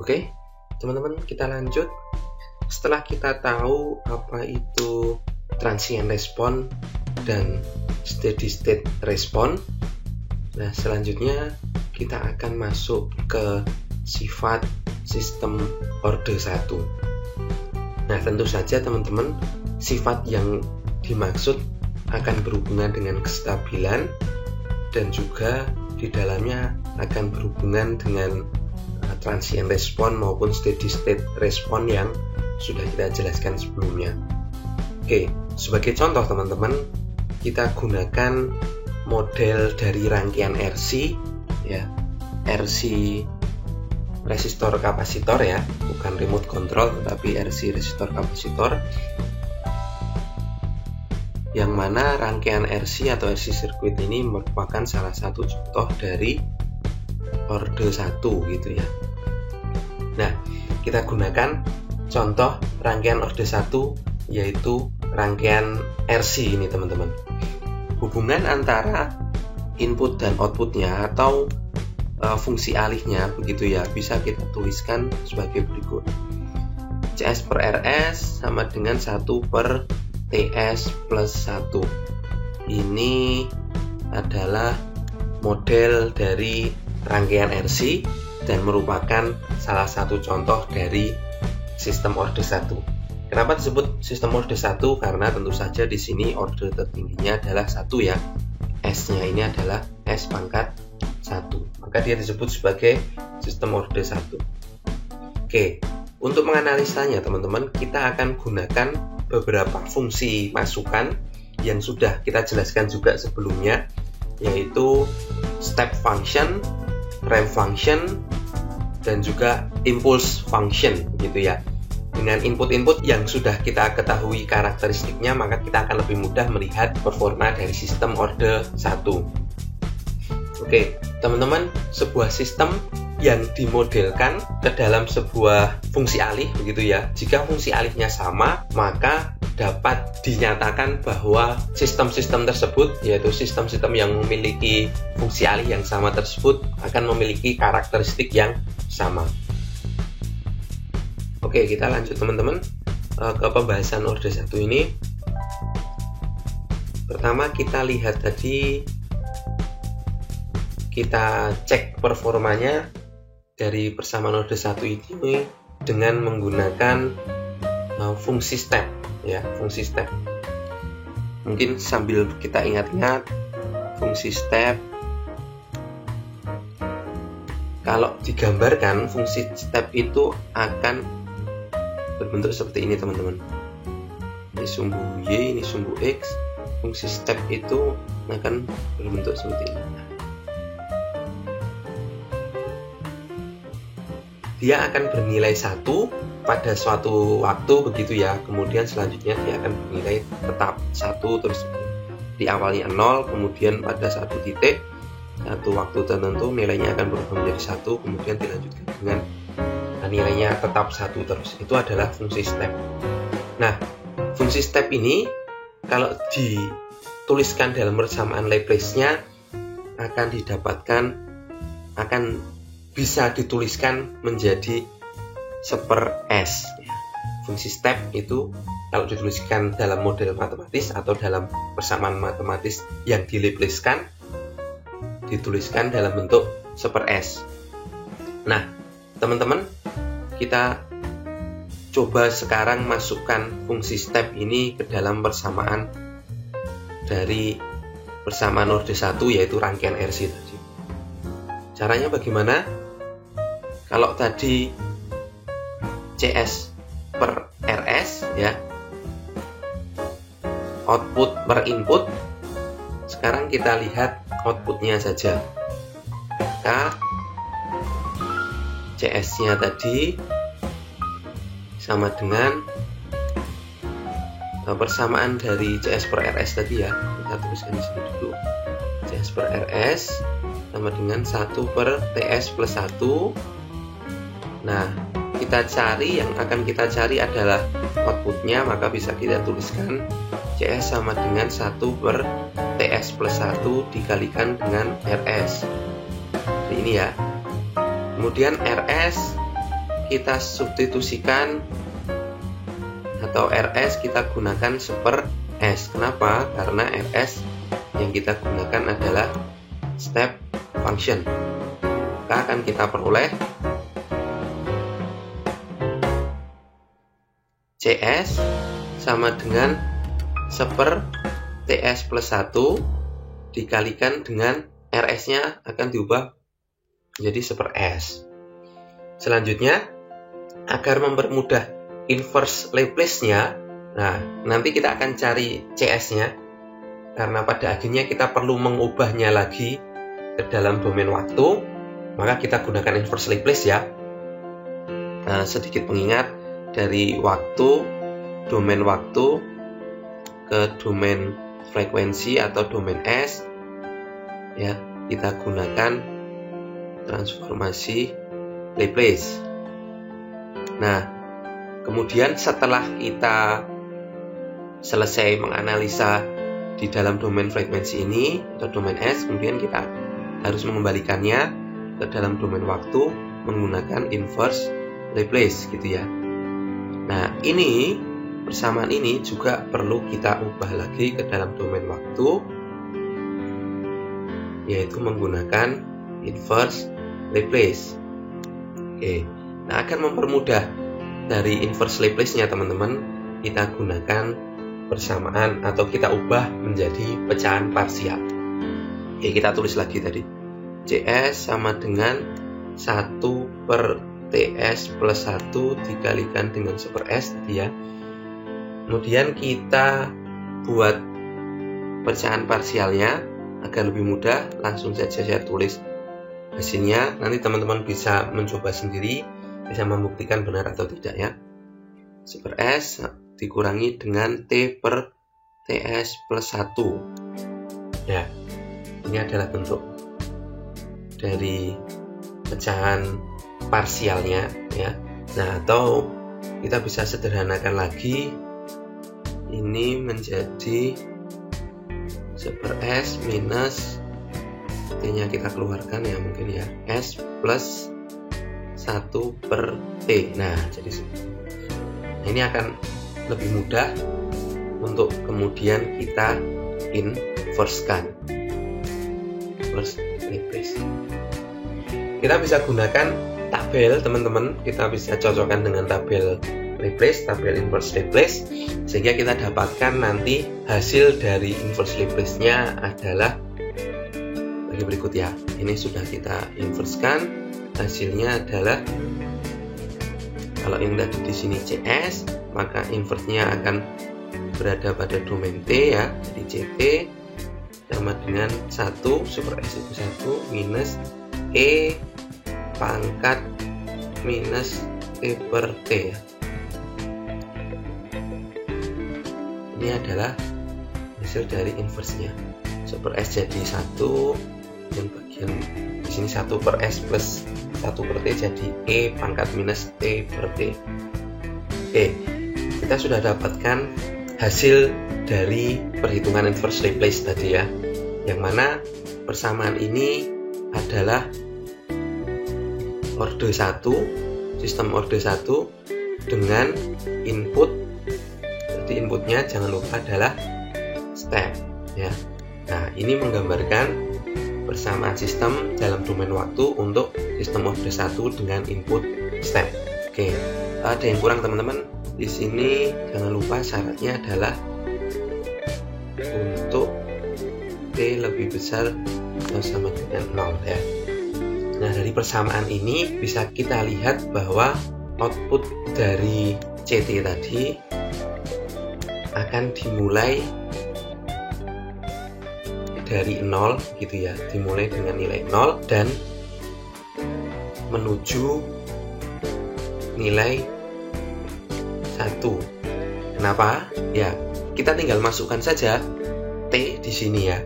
Oke, teman-teman, kita lanjut. Setelah kita tahu apa itu transient response dan steady state response, nah selanjutnya kita akan masuk ke sifat sistem orde 1. Nah, tentu saja teman-teman, sifat yang dimaksud akan berhubungan dengan kestabilan dan juga di dalamnya akan berhubungan dengan transient response maupun steady state response yang sudah kita jelaskan sebelumnya. Oke, sebagai contoh teman-teman, kita gunakan model dari rangkaian RC ya. RC resistor kapasitor ya, bukan remote control tetapi RC resistor kapasitor, yang mana rangkaian RC atau RC circuit ini merupakan salah satu contoh dari orde 1 gitu ya. Nah, kita gunakan contoh rangkaian orde 1 yaitu rangkaian RC ini teman-teman. Hubungan antara input dan outputnya atau fungsi alihnya begitu ya, bisa kita tuliskan sebagai berikut. CS per RS sama dengan 1 per TS plus 1. Ini adalah model dari rangkaian RC dan merupakan salah satu contoh dari sistem orde 1. Kenapa disebut sistem orde 1? Karena tentu saja di sini orde tertingginya adalah 1 ya. S-nya ini adalah S pangkat 1. Maka dia disebut sebagai sistem orde 1. Oke, untuk menganalisanya teman-teman, kita akan gunakan beberapa fungsi masukan yang sudah kita jelaskan juga sebelumnya, yaitu step function, ramp function, dan juga impulse function gitu ya. Dengan input-input yang sudah kita ketahui karakteristiknya, maka kita akan lebih mudah melihat performa dari sistem orde 1. Oke, teman-teman, sebuah sistem yang dimodelkan ke dalam sebuah fungsi alih begitu ya. Jika fungsi alihnya sama, maka dapat dinyatakan bahwa sistem-sistem tersebut, yaitu sistem-sistem yang memiliki fungsi alih yang sama tersebut, akan memiliki karakteristik yang sama. Oke, kita lanjut teman-teman ke pembahasan orde 1 ini. Pertama kita lihat tadi, kita cek performanya dari persamaan orde 1 ini dengan menggunakan fungsi step ya, fungsi step. Mungkin sambil kita ingat-ingat fungsi step, kalau digambarkan fungsi step itu akan berbentuk seperti ini teman-teman. Ini sumbu Y, ini sumbu X. Fungsi step itu akan berbentuk seperti ini. Dia akan bernilai 1 pada suatu waktu begitu ya. Kemudian selanjutnya dia akan bernilai tetap 1, terus di awalnya 0, kemudian pada satu titik, satu waktu tertentu nilainya akan berubah menjadi 1, kemudian dilanjutkan dengan nilainya tetap 1 terus. Itu adalah fungsi step. Nah, fungsi step ini kalau dituliskan dalam persamaan Laplace-nya akan bisa dituliskan menjadi seper S. Fungsi step itu kalau dituliskan dalam model matematis atau dalam persamaan matematis yang di-Laplace-kan, dituliskan dalam bentuk seper S. Nah, teman-teman, kita coba sekarang masukkan fungsi step ini ke dalam persamaan dari persamaan orde 1, yaitu rangkaian RC tadi. Caranya bagaimana? Kalau tadi CS per RS ya, output per input, sekarang kita lihat outputnya saja. Maka CS-nya tadi sama dengan persamaan dari CS per RS tadi ya. Kita tuliskan di sini dulu. CS per RS sama dengan 1 per TS plus 1. Nah, yang akan kita cari adalah outputnya, maka bisa kita tuliskan CS sama dengan 1 per TS plus 1 dikalikan dengan RS. Jadi ini ya. Kemudian RS kita substitusikan atau RS kita gunakan seper S. Kenapa? Karena RS yang kita gunakan adalah step function. Maka akan kita peroleh CS sama dengan seper TS plus 1 dikalikan dengan RS-nya akan diubah menjadi seper S. Selanjutnya, agar mempermudah inverse Laplace-nya, nah nanti kita akan cari CS-nya, karena pada akhirnya kita perlu mengubahnya lagi ke dalam domain waktu, maka kita gunakan inverse Laplace ya. Nah, sedikit pengingat, dari domain waktu ke domain frekuensi atau domain S ya, kita gunakan transformasi Laplace. Nah, kemudian setelah kita selesai menganalisa di dalam domain frekuensi ini atau domain S, kemudian kita harus mengembalikannya ke dalam domain waktu menggunakan inverse Laplace gitu ya. Nah, ini persamaan ini juga perlu kita ubah lagi ke dalam domain waktu, yaitu menggunakan inverse Laplace. Oke, nah akan mempermudah dari inverse Laplace-nya teman-teman, kita gunakan persamaan atau kita ubah menjadi pecahan parsial. Oke, kita tulis lagi tadi. CS sama dengan 1 per TS plus 1 dikalikan dengan super S tadi ya. Kemudian kita buat pecahan parsialnya agar lebih mudah, langsung saja saya tulis hasilnya. Nanti teman-teman bisa mencoba sendiri, bisa membuktikan benar atau tidak ya. Super S dikurangi dengan T per TS plus 1. Ya, ini adalah bentuk dari pecahan parsialnya ya. Nah, atau kita bisa sederhanakan lagi, ini menjadi super S minus T-nya kita keluarkan ya mungkin ya, S plus 1 per T. Nah, jadi ini akan lebih mudah untuk kemudian kita inverse-kan. Inverse Laplace. Kita bisa gunakan tabel teman-teman, kita bisa cocokkan dengan tabel Laplace, tabel inverse Laplace, sehingga kita dapatkan nanti hasil dari inverse Laplace-nya adalah bagi berikut ya. Ini sudah kita inverse-kan, hasilnya adalah kalau yang tadi di sini CS, maka inverse-nya akan berada pada domain T ya, jadi CT sama dengan 1 super S itu 1 minus E pangkat minus T per T ya. Ini adalah hasil dari inverse-nya. Super S jadi 1 dan bagian di sini 1 per S plus 1 per T jadi E pangkat minus T per T. Oke, kita sudah dapatkan hasil dari perhitungan inverse Laplace tadi ya, yang mana persamaan ini adalah orde 1, sistem orde 1 dengan input. Jadi inputnya jangan lupa adalah step ya. Nah, ini menggambarkan persamaan sistem dalam domain waktu untuk sistem orde 1 dengan input step. Oke, ada yang kurang teman-teman. Di sini jangan lupa syaratnya adalah untuk T lebih besar atau sama dengan 0 ya. Nah, dari persamaan ini bisa kita lihat bahwa output dari CT tadi akan dimulai dari 0 gitu ya, dimulai dengan nilai 0 dan menuju nilai 1. Kenapa? Ya, kita tinggal masukkan saja T di sini ya.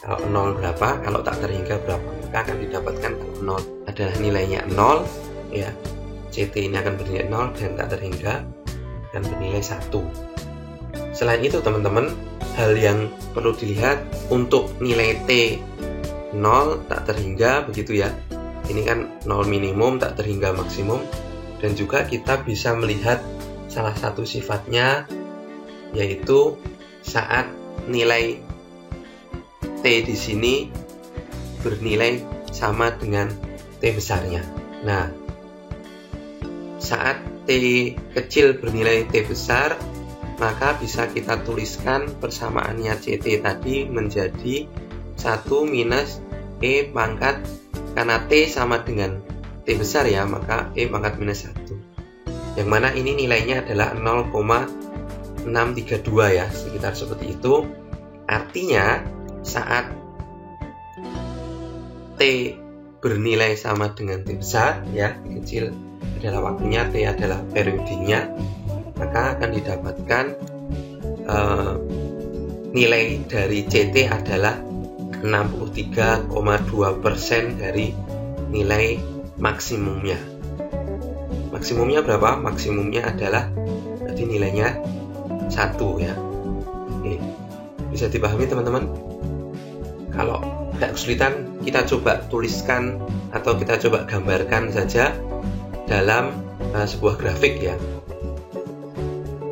Kalau 0 berapa, kalau tak terhingga berapa, maka akan didapatkan kalau 0 adalah nilainya 0 ya. CT ini akan bernilai 0 dan tak terhingga akan bernilai 1. Selain itu teman-teman, hal yang perlu dilihat untuk nilai T 0 tak terhingga begitu ya. Ini kan 0 minimum tak terhingga maksimum. Dan juga kita bisa melihat salah satu sifatnya, yaitu saat nilai T di sini bernilai sama dengan T besarnya. Nah, saat T kecil bernilai T besar, maka bisa kita tuliskan persamaannya CT tadi menjadi 1 minus E pangkat, karena T sama dengan T besar ya, maka E pangkat minus 1. Yang mana ini nilainya adalah 0,632 ya, sekitar seperti itu. Artinya saat T bernilai sama dengan T besar ya, T kecil adalah waktunya, T adalah periodenya, maka akan didapatkan nilai dari CT adalah 63,2% dari nilai maksimumnya. Maksimumnya berapa? Maksimumnya adalah tadi nilainya 1 ya. Oke. Bisa dipahami teman-teman? Kalau tidak kesulitan, kita coba tuliskan atau kita coba gambarkan saja dalam sebuah grafik ya.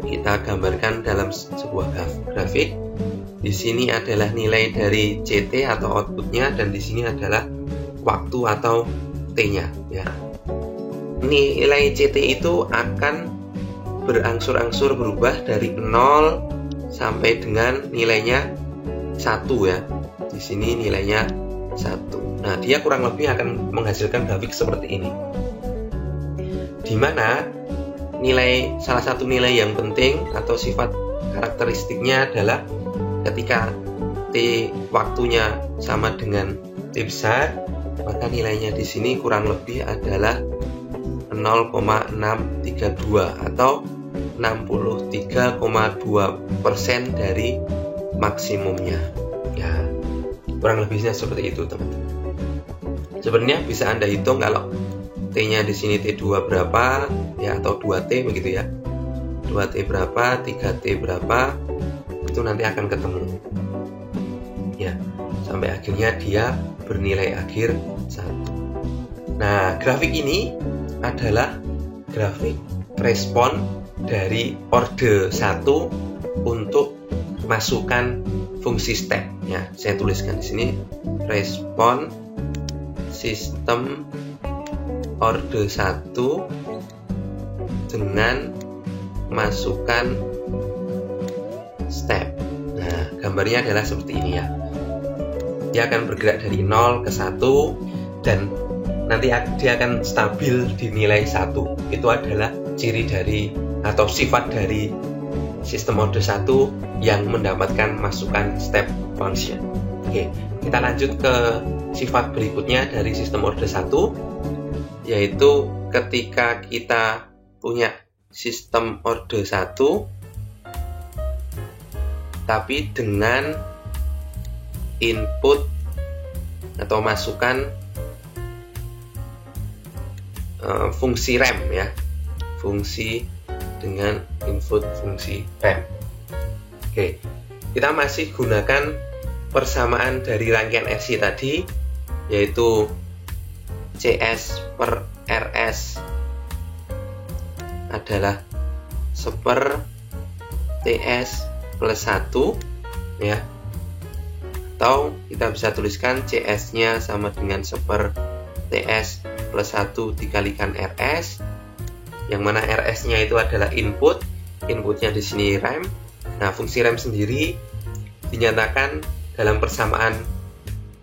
Kita gambarkan dalam sebuah grafik. Di sini adalah nilai dari CT atau outputnya, dan di sini adalah waktu atau T-nya ya. Nilai CT itu akan berangsur-angsur berubah dari 0 sampai dengan nilainya 1 ya. Di sini nilainya 1. Nah, dia kurang lebih akan menghasilkan grafik seperti ini. Di mana salah satu nilai yang penting atau sifat karakteristiknya adalah ketika T waktunya sama dengan T besar, maka nilainya di sini kurang lebih adalah 0,632 atau 63,2% dari maksimumnya. Ya, kurang lebihnya seperti itu, teman-teman. Sebenarnya bisa Anda hitung kalau T-nya di sini T2 berapa ya, atau 2T begitu ya. 2T berapa, 3T berapa, itu nanti akan ketemu. Ya, sampai akhirnya dia bernilai akhir 1. Nah, grafik ini adalah grafik respon dari orde 1 untuk masukkan fungsi step ya. Saya tuliskan di sini respon sistem orde 1 dengan masukkan step. Nah, gambarnya adalah seperti ini ya. Dia akan bergerak dari 0 ke 1 dan nanti dia akan stabil di nilai 1. Itu adalah ciri dari atau sifat dari sistem orde 1 yang mendapatkan masukan step function. Oke, kita lanjut ke sifat berikutnya dari sistem orde 1, yaitu ketika kita punya sistem orde 1 tapi dengan input atau masukan fungsi rem ya, fungsi dengan input fungsi rem. Oke, kita masih gunakan persamaan dari rangkaian RC tadi, yaitu CS per RS adalah 1/TS plus 1 ya, atau kita bisa tuliskan CS-nya sama dengan 1/TS plus 1 dikalikan RS, yang mana RS-nya itu adalah inputnya di sini rem. Nah, fungsi rem sendiri dinyatakan dalam persamaan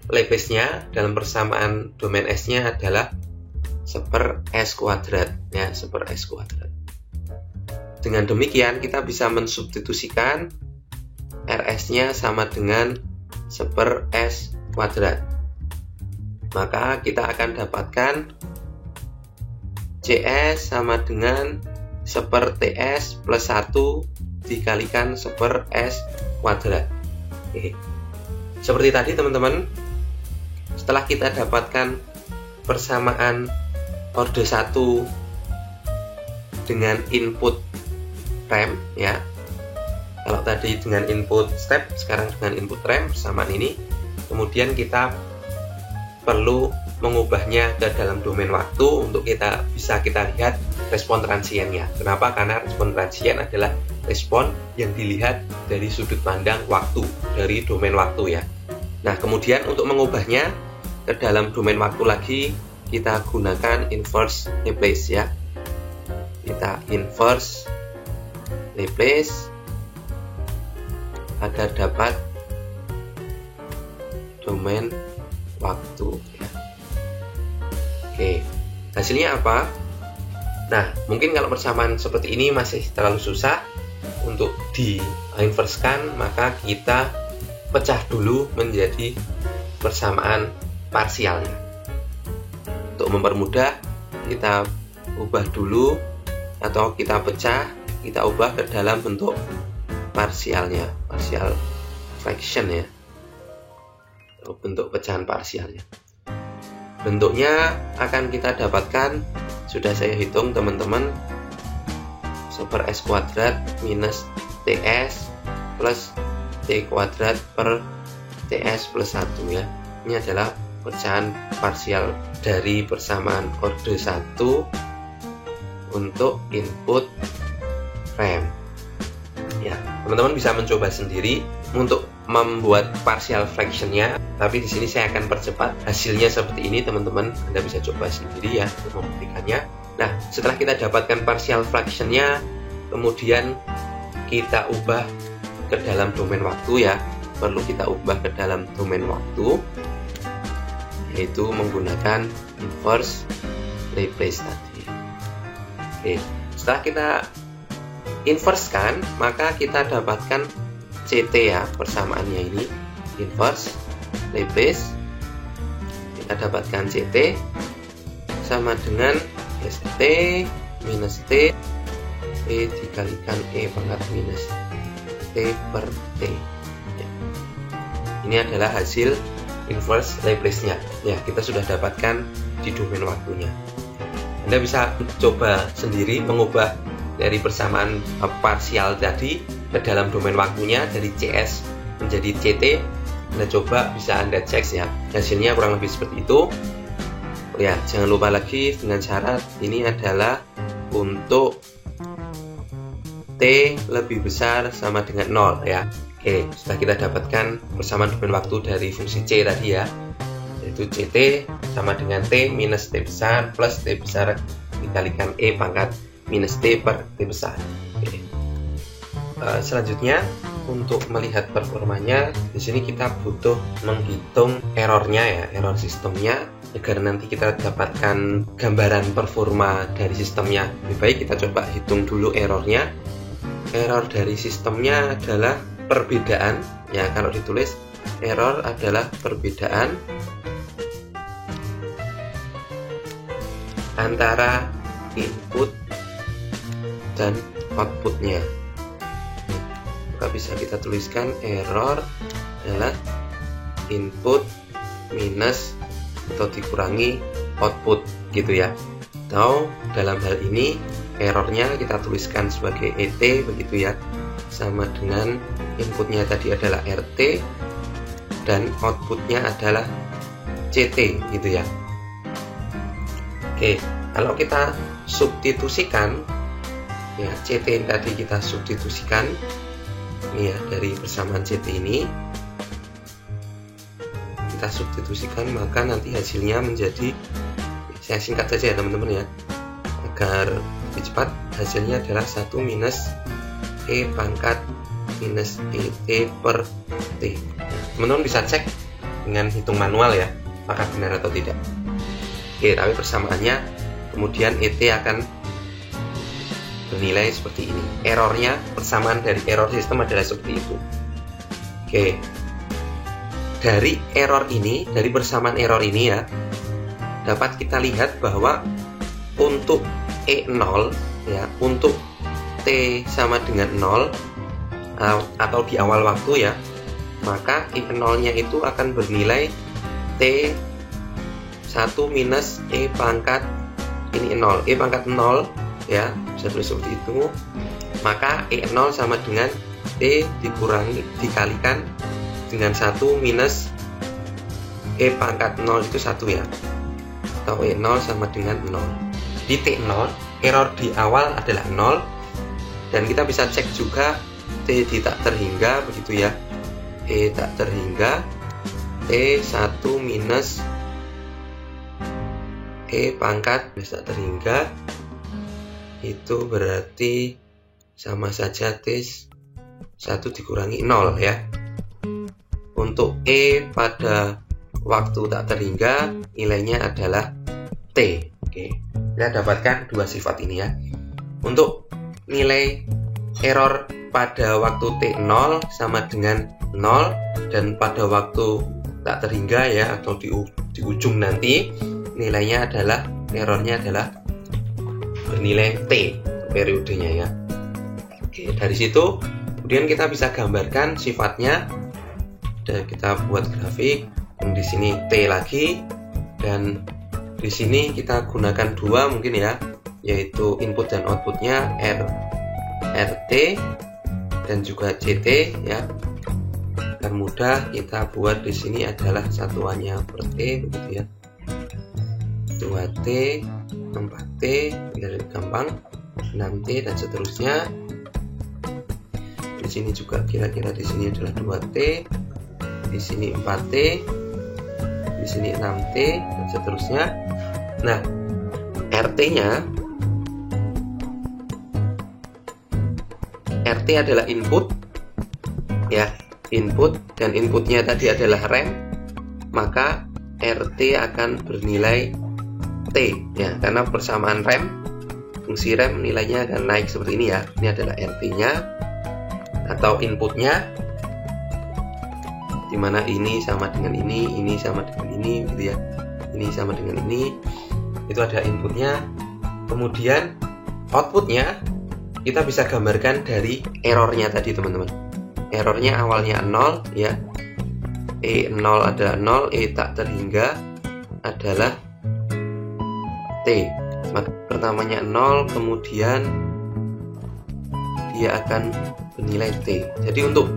Lebesgue-nya, dalam persamaan domain S-nya adalah 1/S kuadrat ya, 1/S kuadrat. Dengan demikian kita bisa mensubstitusikan RS-nya sama dengan 1/S kuadrat. Maka kita akan dapatkan CS sama dengan 1/TS plus 1 dikalikan 1/S kuadrat. Oke. Seperti tadi teman-teman, setelah kita dapatkan persamaan orde 1 dengan input rem ya. Kalau tadi dengan input step, sekarang dengan input rem persamaan ini. Kemudian kita perlu mengubahnya ke dalam domain waktu untuk bisa kita lihat respon transiennya. Kenapa? Karena respon transien adalah respon yang dilihat dari sudut pandang waktu, dari domain waktu ya. Nah, kemudian untuk mengubahnya ke dalam domain waktu lagi, kita gunakan inverse Laplace ya. Kita inverse Laplace agar dapat domain waktu ya. Oke, hasilnya apa? Nah, mungkin kalau persamaan seperti ini masih terlalu susah untuk di-inversekan, maka kita pecah dulu menjadi persamaan parsialnya. Untuk mempermudah, kita ubah dulu atau kita pecah, kita ubah ke dalam bentuk parsialnya, partial fraction ya, bentuk pecahan parsialnya. Bentuknya akan kita dapatkan, sudah saya hitung teman-teman, super S kuadrat minus TS plus T kuadrat per TS plus 1 ya. Ini adalah pecahan parsial dari persamaan orde 1 untuk input RAM ya. Teman-teman bisa mencoba sendiri untuk membuat partial fractionnya, tapi di sini saya akan percepat hasilnya seperti ini teman-teman. Anda bisa coba sendiri ya untuk membuktikannya. Nah, setelah kita dapatkan partial fractionnya, kemudian kita ubah ke dalam domain waktu ya. Perlu kita ubah ke dalam domain waktu, yaitu menggunakan inverse Laplace tadi. Oke, setelah kita inversekan, maka kita dapatkan CT ya, persamaannya ini inverse Laplace. Kita dapatkan CT sama dengan ST minus T dikalikan E pangkat minus T per T ya. Ini adalah hasil inverse Laplace-nya ya, kita sudah dapatkan di domain waktunya. Anda bisa coba sendiri mengubah dari persamaan parsial tadi ke dalam domain waktunya dari CS menjadi CT. Anda coba, bisa Anda cek ya, hasilnya kurang lebih seperti itu ya. Jangan lupa lagi dengan syarat ini adalah untuk T lebih besar sama dengan 0 ya. Oke, setelah kita dapatkan persamaan domain waktu dari fungsi C tadi ya, yaitu CT sama dengan T minus T besar plus T besar dikalikan E pangkat minus T per T besar. Oke. Selanjutnya untuk melihat performanya, di sini kita butuh menghitung errornya ya, error sistemnya, agar nanti kita dapatkan gambaran performa dari sistemnya. Lebih baik kita coba hitung dulu errornya. Error dari sistemnya adalah perbedaan ya, kalau ditulis error adalah perbedaan antara input dan outputnya. Maka bisa kita tuliskan error adalah input minus atau dikurangi output gitu ya. Atau dalam hal ini errornya kita tuliskan sebagai ET begitu ya, sama dengan inputnya tadi adalah RT dan outputnya adalah CT gitu ya. Oke, kalau kita substitusikan ya, CT tadi kita substitusikan ini ya, dari persamaan CT ini kita substitusikan, maka nanti hasilnya menjadi, saya singkat saja ya teman-teman ya agar lebih cepat, hasilnya adalah 1 minus E pangkat minus ET per T. Teman-teman bisa cek dengan hitung manual ya, apakah benar atau tidak. Oke, tapi persamaannya kemudian ET akan bernilai seperti ini. Errornya, persamaan dari error sistem adalah seperti itu. Oke, dari error ini, dari persamaan error ini ya, dapat kita lihat bahwa untuk E0 ya, untuk T sama dengan 0 atau di awal waktu ya, maka E0 nya itu akan bernilai T 1 minus E pangkat ini 0, E pangkat 0 ya, bisa tulis seperti itu. Maka E0 sama dengan T dikalikan dengan 1 minus E pangkat 0 itu 1 ya. atau E0 sama dengan 0. Di T0 error di awal adalah 0, dan kita bisa cek juga T di tak terhingga begitu ya. E tak terhingga T1 minus E pangkat tak terhingga, itu berarti sama saja T1 dikurangi 0 ya. Untuk E pada waktu tak terhingga nilainya adalah T. Oke, kita dapatkan dua sifat ini ya. Untuk nilai error pada waktu T0 sama dengan 0, dan pada waktu tak terhingga ya, atau di ujung nanti nilainya adalah, errornya adalah bernilai T periodenya ya. Oke, dari situ kemudian kita bisa gambarkan sifatnya, dan kita buat grafik. Di sini T lagi, dan di sini kita gunakan dua mungkin ya, yaitu input dan outputnya RT dan juga CT ya. Agar mudah kita buat di sini adalah satuannya per T begitu ya. 2T, 4T, biar gampang, 6T dan seterusnya. Di sini juga kira-kira di sini adalah 2T, di sini 4T, di sini 6T dan seterusnya. Nah, RT adalah input ya, input, dan inputnya tadi adalah rem, maka RT akan bernilai T ya, karena persamaan rem, fungsi rem nilainya akan naik seperti ini ya. Ini adalah RT-nya atau inputnya, dimana ini sama dengan ini sama dengan ini gitu ya, ini sama dengan ini, itu ada inputnya. Kemudian outputnya kita bisa gambarkan dari errornya tadi teman-teman. Errornya awalnya 0 ya, E0 adalah 0, E tak terhingga adalah T. Pertamanya 0, kemudian dia akan bernilai T. Jadi untuk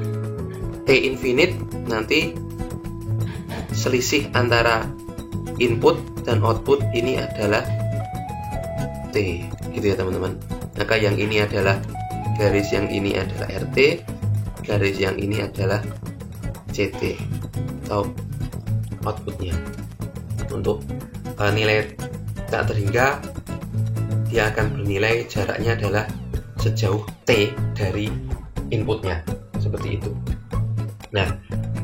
T infinite nanti selisih antara input dan output ini adalah T gitu ya teman-teman. Maka yang ini adalah garis, yang ini adalah RT, garis yang ini adalah CT atau outputnya. Untuk nilai tak terhingga dia akan bernilai jaraknya adalah sejauh T dari inputnya, seperti itu. Nah,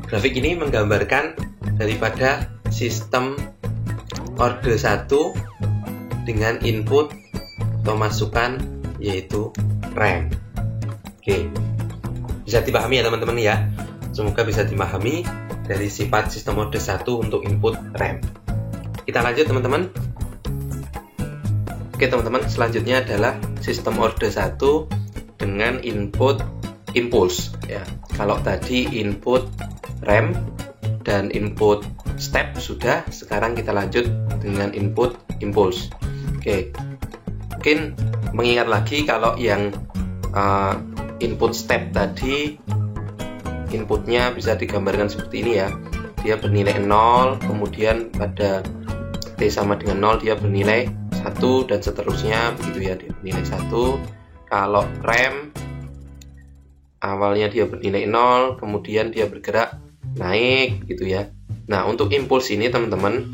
grafik ini menggambarkan daripada sistem orde 1 dengan input atau masukan yaitu rem. Oke, bisa dipahami ya teman-teman ya. Semoga bisa dipahami dari sifat sistem orde 1 untuk input rem. Kita lanjut teman-teman. Oke teman-teman, selanjutnya adalah sistem orde 1 dengan input impuls ya. Kalau tadi input rem dan input step sudah, sekarang kita lanjut dengan input impuls. Oke, mungkin mengingat lagi kalau yang input step tadi inputnya bisa digambarkan seperti ini ya. Dia bernilai 0, kemudian pada T sama dengan 0 dia bernilai 1 dan seterusnya begitu ya, dia bernilai 1. Kalau rem awalnya dia bernilai 0, kemudian dia bergerak naik gitu ya. Nah, untuk impuls ini teman-teman,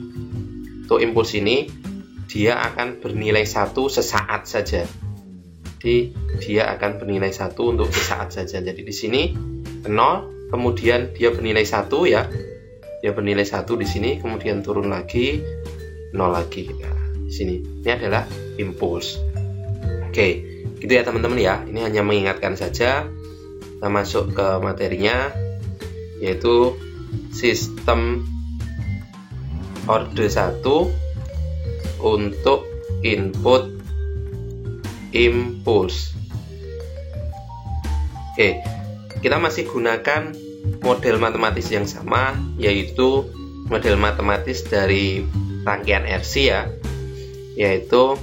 untuk impuls ini dia akan bernilai 1 sesaat saja. Jadi dia akan bernilai 1 untuk sesaat saja. Jadi di sini 0, kemudian dia bernilai 1 ya. Dia bernilai 1 di sini, kemudian turun lagi 0 lagi. Nah, di sini. Ini adalah impuls. Oke, gitu ya teman-teman ya. Ini hanya mengingatkan saja. Kita masuk ke materinya, yaitu sistem orde 1 untuk input impuls. Oke, kita masih gunakan model matematis yang sama, yaitu model matematis dari rangkaian RC ya, yaitu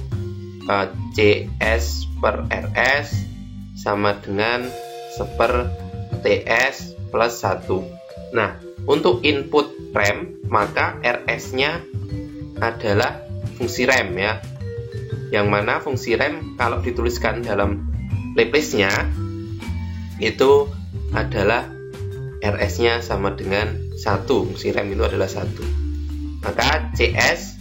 CS per RS sama dengan seper TS plus 1. Nah, untuk input rem maka RS nya adalah fungsi rem ya. Yang mana fungsi rem kalau dituliskan dalam Laplace-nya itu adalah RS-nya sama dengan 1. Fungsi rem itu adalah 1. Maka CS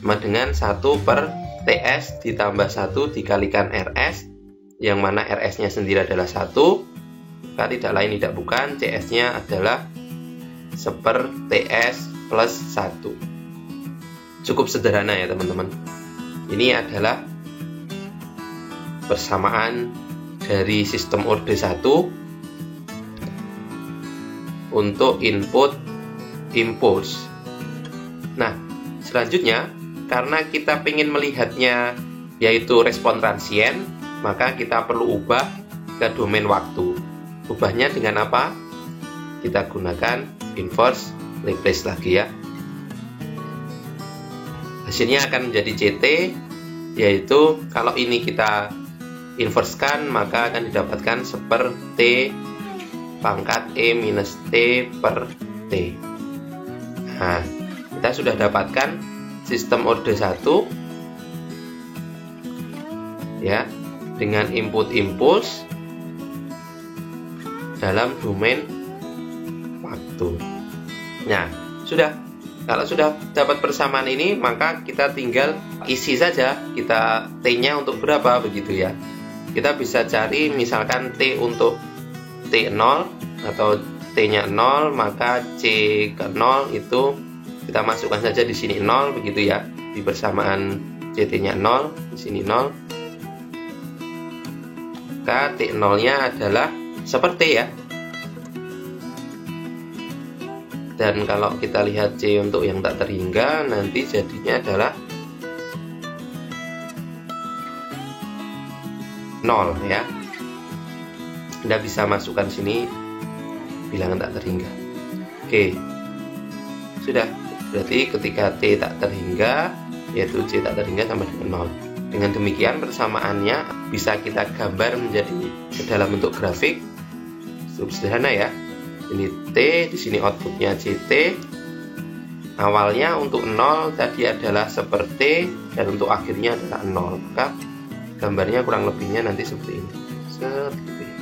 sama dengan 1 per TS ditambah 1 dikalikan RS, yang mana RS-nya sendiri adalah 1. Maka tidak lain tidak bukan, CS-nya adalah 1 per TS plus 1. Cukup sederhana ya teman-teman. Ini adalah persamaan dari sistem orde 1 untuk input impuls. Nah, selanjutnya karena kita ingin melihatnya yaitu respon transien, maka kita perlu ubah ke domain waktu. Ubahnya dengan apa? Kita gunakan inverse Laplace lagi ya. Hasilnya akan menjadi CT, yaitu kalau ini kita inversekan maka akan didapatkan 1 per T pangkat E minus T per T. Nah, kita sudah dapatkan sistem orde 1 ya, dengan input impuls dalam domain waktu. Nah, kalau sudah dapat persamaan ini, maka kita tinggal isi saja kita T-nya untuk berapa begitu ya. Kita bisa cari misalkan T untuk T0 atau T-nya 0, maka C ke 0 itu kita masukkan saja di sini 0 begitu ya. Di persamaan CT-nya 0, di sini 0. Maka T0-nya adalah seperti ya. Dan kalau kita lihat C untuk yang tak terhingga, nanti jadinya adalah 0 ya. Anda bisa masukkan sini bilangan tak terhingga. Oke, sudah. Berarti ketika T tak terhingga, yaitu C tak terhingga sama dengan 0. Dengan demikian persamaannya bisa kita gambar menjadi dalam bentuk grafik. Cukup sederhana ya. Ini T, di sini outputnya CT. Awalnya untuk 0 tadi adalah seperti, dan untuk akhirnya adalah 0. Maka gambarnya kurang lebihnya nanti seperti ini. Seperti ini.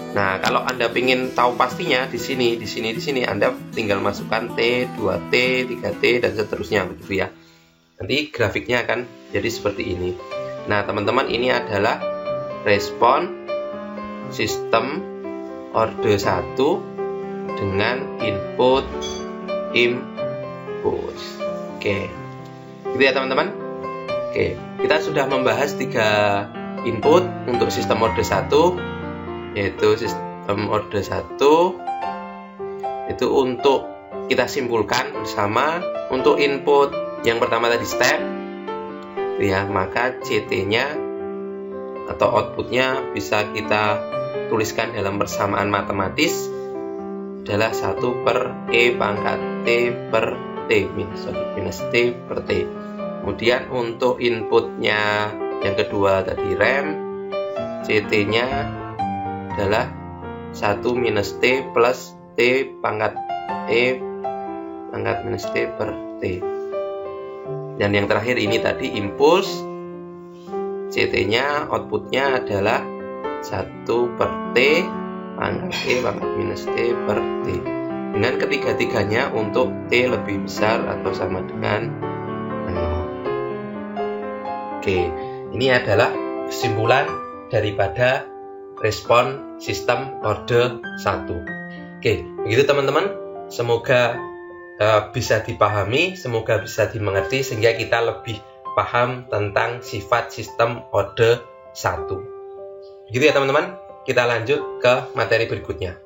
Nah, kalau Anda ingin tahu pastinya di sini Anda tinggal masukkan T, 2T, 3T dan seterusnya begitu ya. Nanti grafiknya akan jadi seperti ini. Nah, teman-teman, ini adalah respon sistem orde 1 dengan input impuls. Oke. Gitu ya teman-teman. Oke, kita sudah membahas 3 input untuk sistem orde 1, yaitu sistem orde 1 itu untuk kita simpulkan bersama. Untuk input yang pertama tadi step ya, maka CT-nya atau outputnya bisa kita tuliskan dalam persamaan matematis adalah 1 per E pangkat T per T minus T per T. Kemudian untuk inputnya yang kedua tadi rem, CT-nya adalah 1 minus T plus T pangkat E pangkat minus T per T. Dan yang terakhir ini tadi impuls, CT-nya outputnya adalah 1 per T pangkat E pangkat minus T per T, dengan ketiga-tiganya untuk T lebih besar atau sama dengan 0. Oke, ini adalah kesimpulan daripada respon sistem orde 1. Oke, begitu teman-teman. Semoga bisa dipahami, semoga bisa dimengerti sehingga kita lebih paham tentang sifat sistem orde 1. Gitu ya teman-teman, kita lanjut ke materi berikutnya.